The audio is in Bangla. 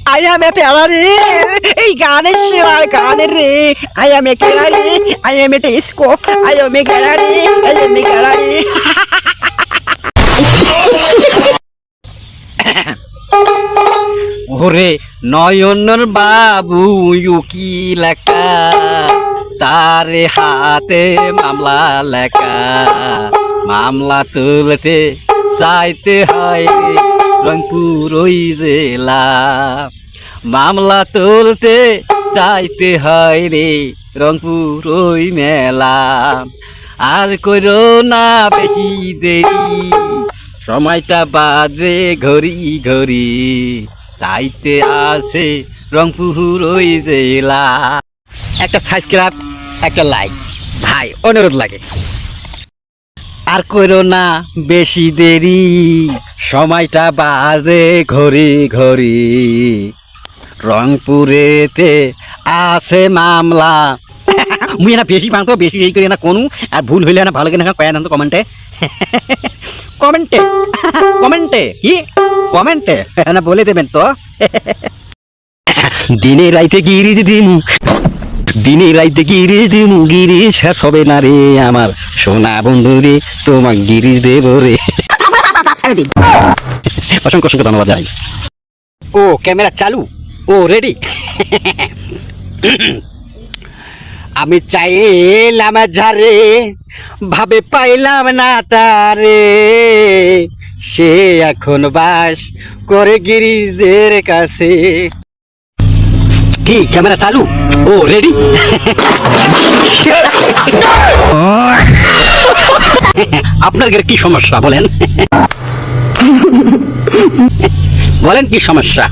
I am a Ferrari. Hey, Ganesh, Ganesh, I am a Ferrari. I am a disco. I am a Ferrari. I am a Ferrari. ওরে নয়নের বাবু উকিল লেখা তার হাতে মামলা লেখা মামলা চলতে চাইতে হয় রংপুর ওই জেলা মামলা তুলতে চাইতে হয় রে রংপুর ওই মেলা আর কইরো না বেশি দেরি সময়টা বাজে ঘড়ি ঘড়ি তাইতে আছে রংপুর ওই জেলা একটা সাবস্ক্রাইব একটা লাইক ভাই অনুরোধ লাগে আর কইরো না বেশি দেরি সময়টা বাজে ঘড়ি ঘড়ি রংপুরেতে আছে মামলা মুই না বেশি পাং তো বেশি এই করি না কোনো আর ভুল হইলে না ভালো কিনা কয়া না তো কমেন্টে কমেন্টে কমেন্টে কি কমেন্টে না বলে দেবেন তো দিনে রাইতে গিরিজ দিমু দিনে রাইতে গিরিজ দিমু গিরিজ শেষ হবে না রে আমার সোনা বন্ধু রে তোমার গিরিজ দেব রে অসংখ্য অসংখ্য ধন্যবাদ জানাই ও ক্যামেরা চালু ও রেডি আমি চাইলাম ঝারে ভাবে পাইলাম না তারে সে এখন বাস করে গিরিজের কাছে কি ক্যামেরা চালু ও রেডি আপনার কি সমস্যা বলেন বলেন কি সমস্যা